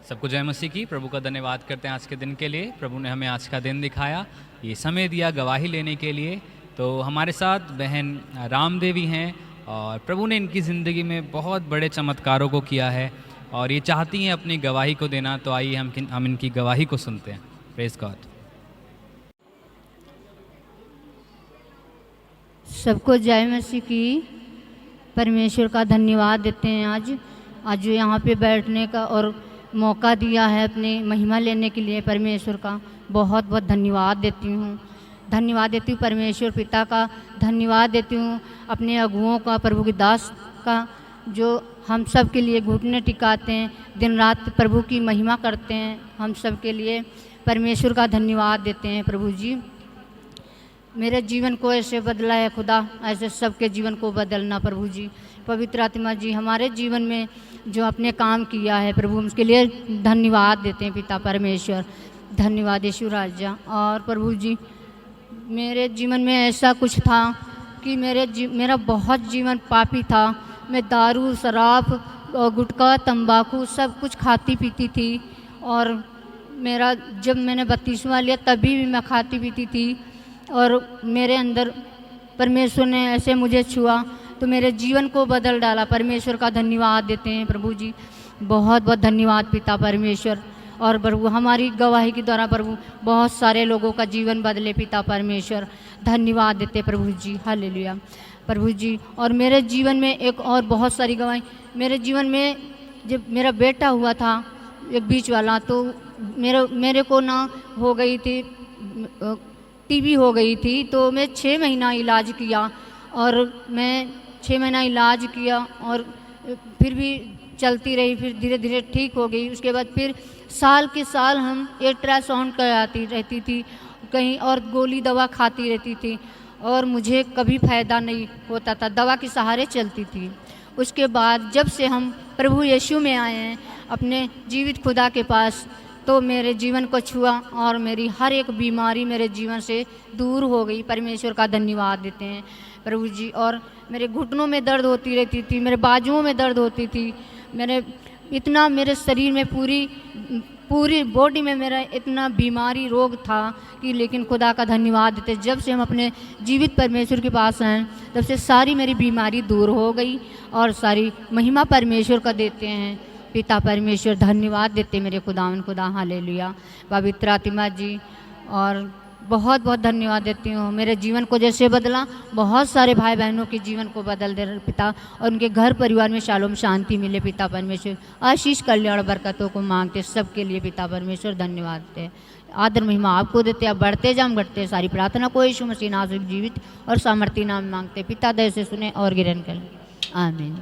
सबको जय मसीह की। प्रभु का धन्यवाद करते हैं आज के दिन के लिए। प्रभु ने हमें आज का दिन दिखाया, ये समय दिया गवाही लेने के लिए। तो हमारे साथ बहन रामदेवी हैं और प्रभु ने इनकी ज़िंदगी में बहुत बड़े चमत्कारों को किया है और ये चाहती हैं अपनी गवाही को देना। तो आइए हम इनकी गवाही को सुनते हैं। Praise God. सबको जय मसीह की। परमेश्वर का धन्यवाद देते हैं आज जो यहाँ पे बैठने का और मौका दिया है अपने महिमा लेने के लिए, परमेश्वर का बहुत बहुत धन्यवाद देती हूँ। धन्यवाद देती हूँ परमेश्वर पिता का, धन्यवाद देती हूँ अपने अगुओं का, प्रभु के दास का, जो हम सब के लिए घुटने टिकाते हैं, दिन रात प्रभु की महिमा करते हैं। हम सब के लिए परमेश्वर का धन्यवाद देते हैं। प्रभु जी, मेरे जीवन को ऐसे बदला है खुदा, ऐसे सबके जीवन को बदलना। प्रभु जी, पवित्र आत्मा जी हमारे जीवन में जो आपने काम किया है प्रभु, हम उसके लिए धन्यवाद देते हैं पिता परमेश्वर। धन्यवाद यीशु राजा। और प्रभु जी, मेरे जीवन में ऐसा कुछ था कि मेरा बहुत जीवन पापी था। मैं दारू, शराब और गुटखा, तंबाकू सब कुछ खाती पीती थी। और जब मैंने बपतिस्मा लिया तभी भी मैं खाती पीती थी। और मेरे अंदर परमेश्वर ने ऐसे मुझे छुआ तो मेरे जीवन को बदल डाला। परमेश्वर का धन्यवाद देते हैं प्रभु जी, बहुत बहुत धन्यवाद पिता परमेश्वर। और प्रभु हमारी गवाही के द्वारा प्रभु बहुत सारे लोगों का जीवन बदले पिता परमेश्वर, धन्यवाद देते प्रभु जी। हालेलुया प्रभु जी। और मेरे जीवन में एक और बहुत सारी गवाही, मेरे जीवन में जब मेरा बेटा हुआ था एक बीच वाला, तो मेरे को ना हो गई थी टीबी हो गई थी। तो मैं 6 महीना इलाज किया और मैं 6 महीना इलाज किया और फिर भी चलती रही, फिर धीरे धीरे ठीक हो गई। उसके बाद फिर साल के साल हम अल्ट्रासाउंड कराती रहती थी कहीं, और गोली दवा खाती रहती थी और मुझे कभी फ़ायदा नहीं होता था, दवा के सहारे चलती थी। उसके बाद जब से हम प्रभु यीशु में आए हैं अपने जीवित खुदा के पास, तो मेरे जीवन को छुआ और मेरी हर एक बीमारी मेरे जीवन से दूर हो गई। परमेश्वर का धन्यवाद देते हैं प्रभु जी। और मेरे घुटनों में दर्द होती रहती थी, मेरे बाजुओं में दर्द होती थी, मेरे शरीर में पूरी बॉडी में मेरा इतना बीमारी रोग था कि, लेकिन खुदा का धन्यवाद देते, जब से हम अपने जीवित परमेश्वर के पास आए तब से सारी मेरी बीमारी दूर हो गई और सारी महिमा परमेश्वर का देते हैं पिता परमेश्वर। धन्यवाद देते मेरे खुदा। हालेलुया पवित्र आत्मा जी। और बहुत बहुत धन्यवाद देती हूँ। मेरे जीवन को जैसे बदला, बहुत सारे भाई बहनों के जीवन को बदल दे पिता, और उनके घर परिवार में शालोम शांति मिले पिता परमेश्वर। आशीष कल्याण बरकतों को मांगते सबके लिए पिता परमेश्वर। धन्यवाद देते, आदर महिमा आपको देते। आप बढ़ते जाम घटते, सारी प्रार्थना को यीशु मसीह नाज़रेती जीवित और सामर्थी नाम मांगते पिता, दया से सुने और ग्रहण करें। आमीन।